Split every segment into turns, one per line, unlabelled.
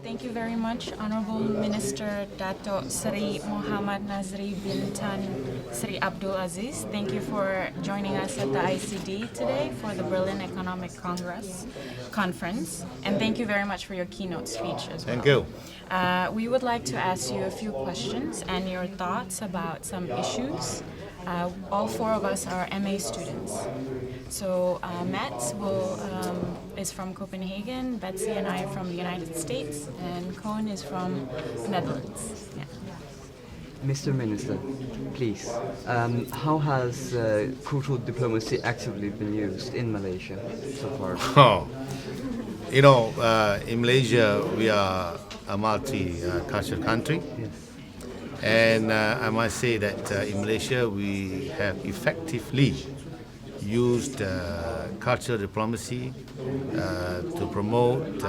Thank you very much, Honorable Minister Dato Seri Mohamed Nazri bin Tan Seri Abdul Aziz. Thank you for joining us at the ICD today for the Berlin Economic Conference. And thank you very much for your keynote speech as well.
Thank you.
We would like to ask you a few questions and your thoughts about some issues. All four of us are MA students. So Mats is from Copenhagen, Betsy and I are from the United States, and Koen is from the Netherlands. Yeah.
Mr. Minister, please, how has cultural diplomacy actively been used in Malaysia so far?
Oh, in Malaysia, we are a multi-cultural country.
Yes.
And I must say that in Malaysia, we have effectively used cultural diplomacy to promote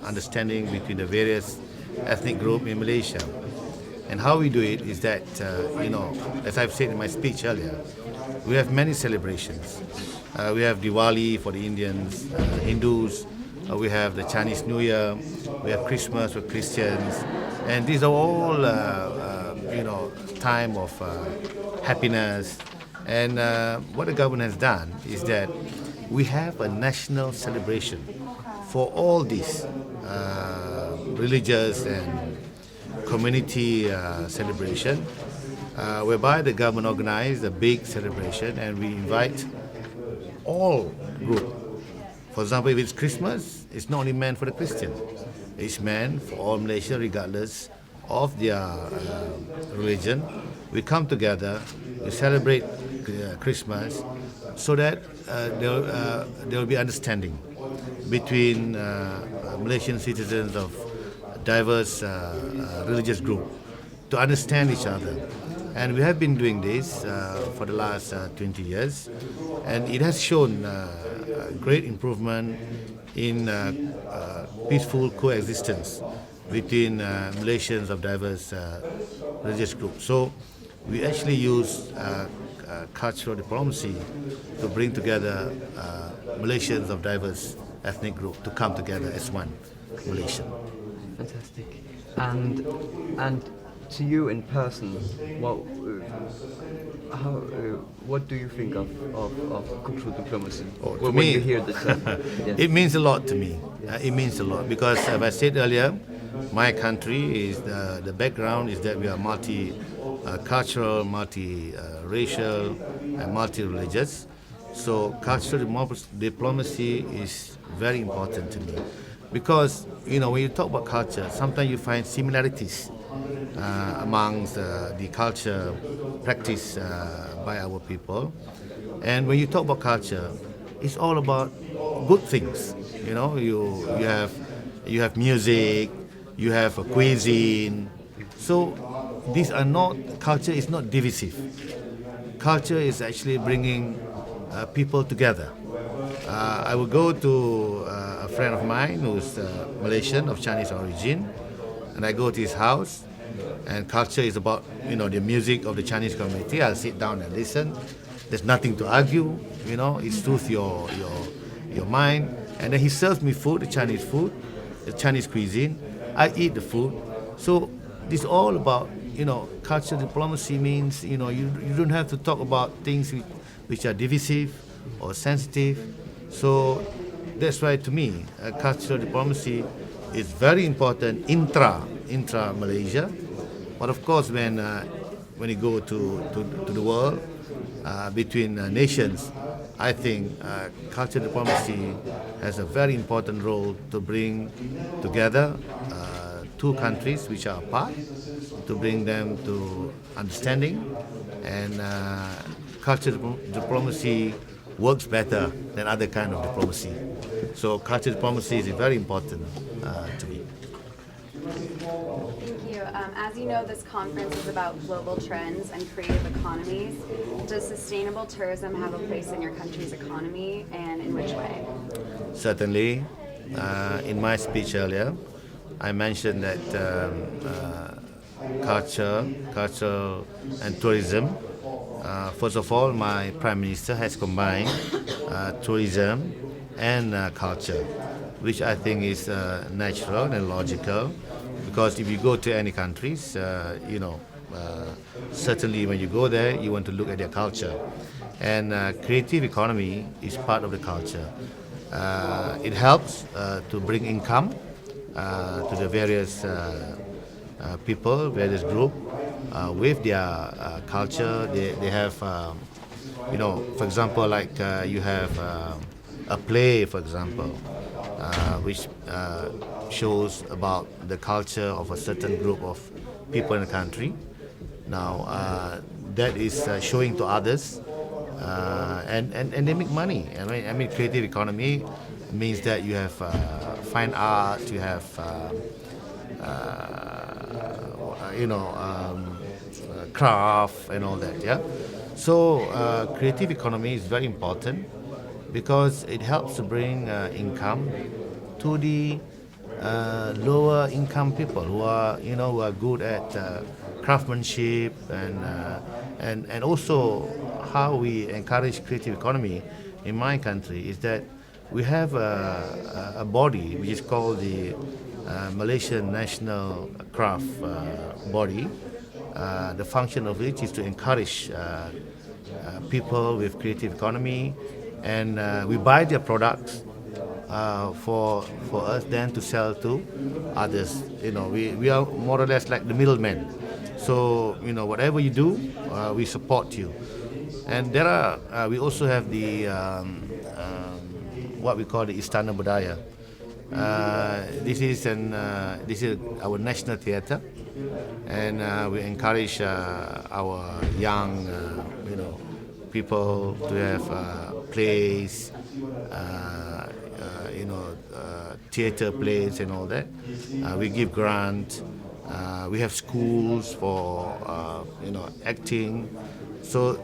understanding between the various ethnic groups in Malaysia. And how we do it is that, as I've said in my speech earlier, we have many celebrations. We have Diwali for the Indians, Hindus, we have the Chinese New Year, we have Christmas for Christians, and these are all time of happiness. And what the government has done is that we have a national celebration for all these religious and community celebration, whereby the government organized a big celebration and we invite all groups. For example, if it's Christmas, it's not only meant for the Christians. It's meant for all Malaysians, regardless of their religion. We come together, we celebrate Christmas, so that there will be understanding between Malaysian citizens of diverse religious groups to understand each other. And we have been doing this for the last 20 years, and it has shown great improvement in peaceful coexistence between Malaysians of diverse religious groups. So we actually use cultural diplomacy to bring together Malaysians of diverse ethnic groups to come together as one Malaysian.
Fantastic. And to you in person, what do you think of cultural diplomacy when you hear the term? Yes.
It means a lot to me. It means a lot because, as I said earlier, my country is the background is that we are multi-cultural, multi-racial, and multi-religious. So cultural diplomacy is very important to me because when you talk about culture, sometimes you find similarities amongst the culture practiced by our people. And when you talk about culture, it's all about good things. You have music, you have a cuisine. So these are not, culture is not divisive. Culture is actually bringing people together. I will go to a friend of mine who's Malaysian of Chinese origin, and I go to his house, and culture is about the music of the Chinese community. I'll sit down and listen. There's nothing to argue. It soothes your mind. And then he serves me food, the Chinese cuisine. I eat the food. So this is all about cultural diplomacy means you don't have to talk about things which are divisive or sensitive. So that's why to me cultural diplomacy is very important intra Malaysia. But of course when you go to the world between nations, I think cultural diplomacy has a very important role to bring together two countries which are apart, to bring them to understanding, and cultural diplomacy works better than other kind of diplomacy. So cultural diplomacy is very important to me.
Thank you. As you know, this conference is about global trends and creative economies. Does sustainable tourism have a place in your country's economy, and in which way?
Certainly. In my speech earlier, I mentioned that culture and tourism. First of all, my Prime Minister has combined tourism and culture. which I think is natural and logical, because if you go to any countries, certainly when you go there, you want to look at their culture. And creative economy is part of the culture. It helps to bring income to the various people, various group with their culture. They have, for example, like you have a play, for example, which shows about the culture of a certain group of people in the country. Now, that is showing to others, and they make money. I mean, creative economy means that you have fine art, you have craft and all that. Yeah. So creative economy is very important because it helps to bring income to the lower income people who are good at craftsmanship, and also how we encourage creative economy in my country is that we have a body which is called the Malaysian National Craft Body. The function of which is to encourage people with creative economy, and we buy their products for us then to sell to others. We are more or less like the middlemen. So whatever you do, we support you. And there are we also have the what we call the Istana Budaya. This is our national theatre, and we encourage our young people to have plays, theatre plays and all that. We give grant. We have schools for acting. So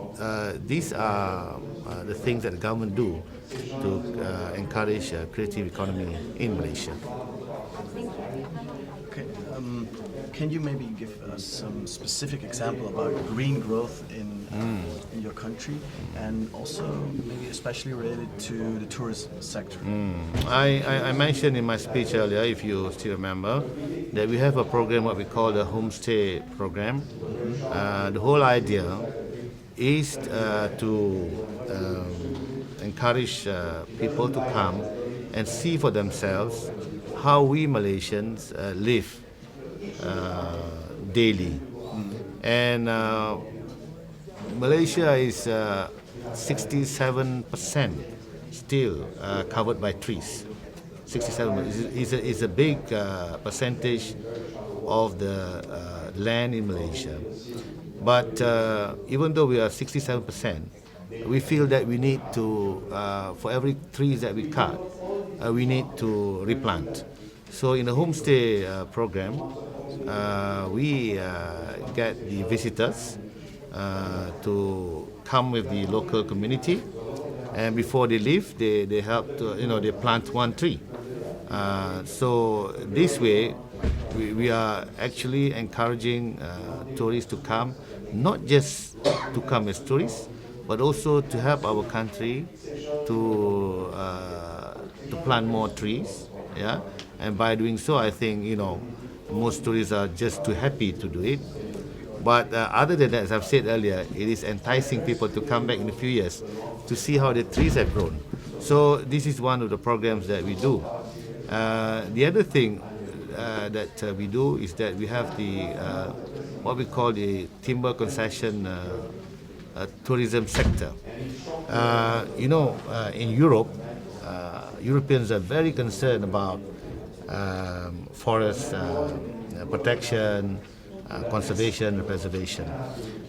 these are the things that the government do to encourage creative economy in Malaysia.
Okay. Can you maybe give us some specific example about green growth in your country, and also maybe especially related to the tourism sector?
I mentioned in my speech earlier, if you still remember, that we have a program what we call the homestay program. The whole idea is to encourage people to come and see for themselves how we Malaysians live daily. And Malaysia is 67% still covered by trees. 67 is a big percentage of the land in Malaysia. But even though we are 67%, we feel that we need to, for every trees that we cut, we need to replant. So in the homestay program, we get the visitors to come with the local community, and before they leave, they help to, they plant one tree. So this way, we are actually encouraging tourists to come, not just to come as tourists, but also to help our country to plant more trees. Yeah, and by doing so, I think most tourists are just too happy to do it. But other than that, as I've said earlier, it is enticing people to come back in a few years to see how the trees have grown. So this is one of the programs that we do. The other thing that we do is that we have the what we call the timber concession tourism sector. In Europe, Europeans are very concerned about forest protection, conservation and preservation.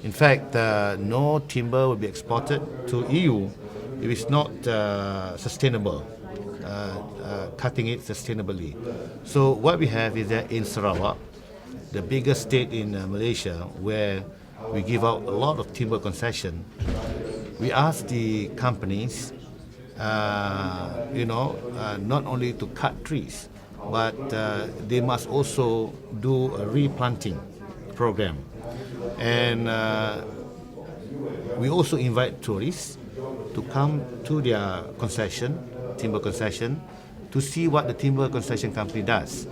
In fact, no timber will be exported to EU if it's not sustainable, cutting it sustainably. So what we have is that in Sarawak, the biggest state in Malaysia, where we give out a lot of timber concession, we ask the companies, not only to cut trees, but they must also do a replanting program. And we also invite tourists to come to their concession, timber concession, to see what the timber concession company does.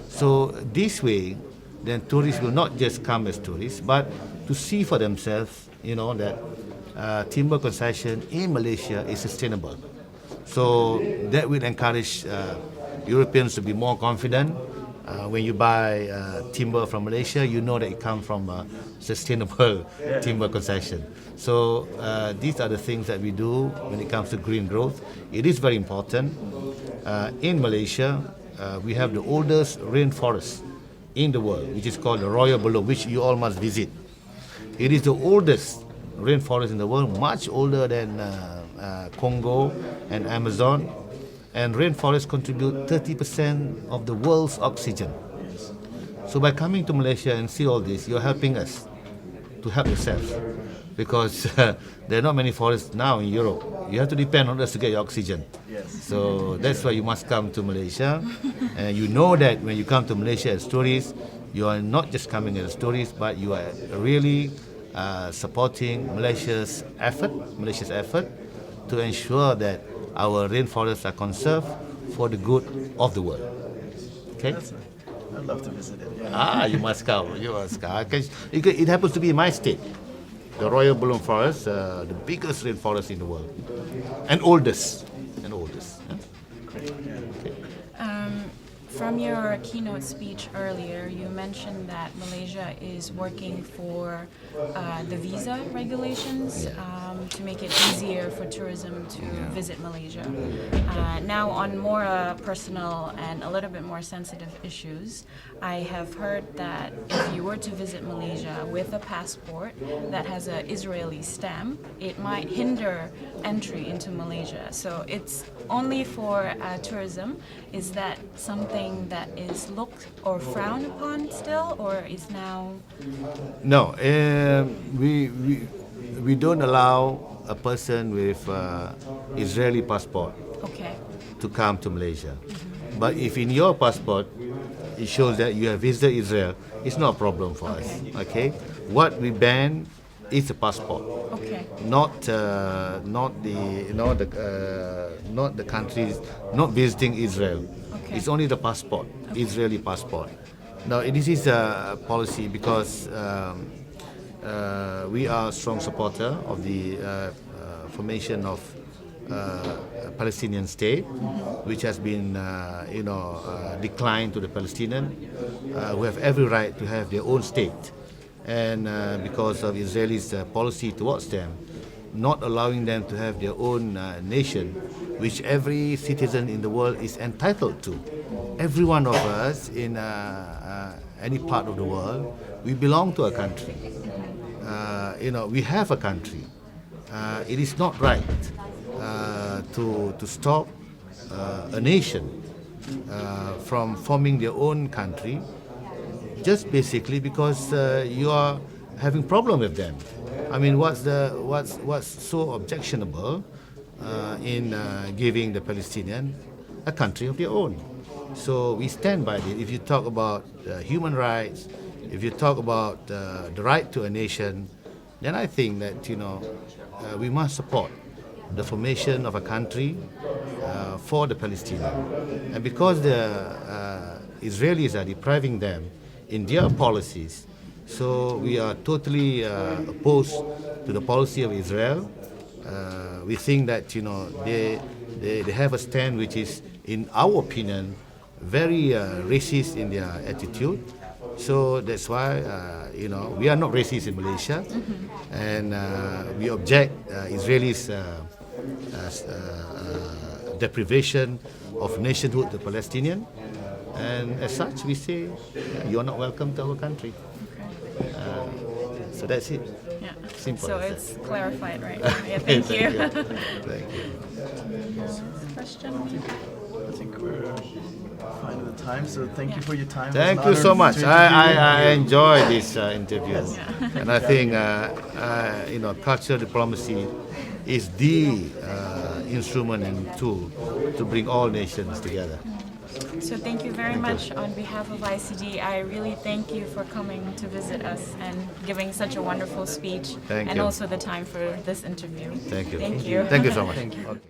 So this way, then tourists will not just come as tourists, but to see for themselves, that timber concession in Malaysia is sustainable. So that will encourage Europeans to be more confident. When you buy timber from Malaysia, you know that it comes from a sustainable timber concession. So these are the things that we do when it comes to green growth. It is very important. In Malaysia, we have the oldest rainforest in the world, which is called the Royal Belum, which you all must visit. It is the oldest rainforest in the world, much older than Congo and Amazon. And rainforests contribute 30% of the world's oxygen. So by coming to Malaysia and see all this, you're helping us to help yourself. Because there are not many forests now in Europe. You have to depend on us to get your oxygen.
Yes.
So that's why you must come to Malaysia. And you know that when you come to Malaysia as tourists, you are not just coming as tourists, but you are really supporting Malaysia's effort to ensure that our rainforests are conserved for the good of the world. Okay?
I'd love to visit it. Yeah.
You must come. You must come. It happens to be in my state, the Royal Belum Forest, the biggest rainforest in the world, and oldest. Yeah?
Great. Yeah.
From your keynote speech earlier, you mentioned that Malaysia is working for the visa regulations to make it easier for tourism to visit Malaysia. Now, on more personal and a little bit more sensitive issues, I have heard that if you were to visit Malaysia with a passport that has an Israeli stamp, it might hinder entry into Malaysia. So it's only for tourism. Is that something that is looked or frowned upon still, or is now?
No, we don't allow a person with Israeli passport to come to Malaysia. But if in your passport it shows that you have visited Israel, it's not a problem for us. Okay, what we ban is the passport. Not the countries, not visiting Israel. It's only the passport, Israeli passport. Now this is a policy because we are a strong supporter of the formation of a Palestinian state, which has been declined to the Palestinians, who have every right to have their own state. And because of Israelis' policy towards them, not allowing them to have their own nation, which every citizen in the world is entitled to. Every one of us in any part of the world, we belong to a country. We have a country. It is not right to stop a nation from forming their own country just basically because you are having problem with them. I mean, what's so objectionable in giving the Palestinian a country of their own? So we stand by it. If you talk about human rights, if you talk about the right to a nation, then I think that we must support the formation of a country for the Palestinians. And because the Israelis are depriving them in their policies, so we are totally opposed to the policy of Israel. We think that they have a stand which is, in our opinion, very racist in their attitude. So that's why we are not racist in Malaysia, and we object Israelis' deprivation of nationhood to Palestinian. And as such, we say, you are not welcome to our country. So that's it.
Yeah.
Simple.
So it's clarified, right? Yeah, thank you.
Thank you.
Question?
I think we're fine with the time, so thank you for your time.
Thank
It was
you
an
so
honor
much.
to interview you.
I enjoy this interview,
Yeah.
and I think cultural diplomacy is the instrument and tool to bring all nations together.
So thank you very much on behalf of ICD. I really thank you for coming to visit us and giving such a wonderful speech,
Thank
and
you.
also the time for this interview.
Thank you.
Thank you.
Thank you so much.
Thank you.
Okay.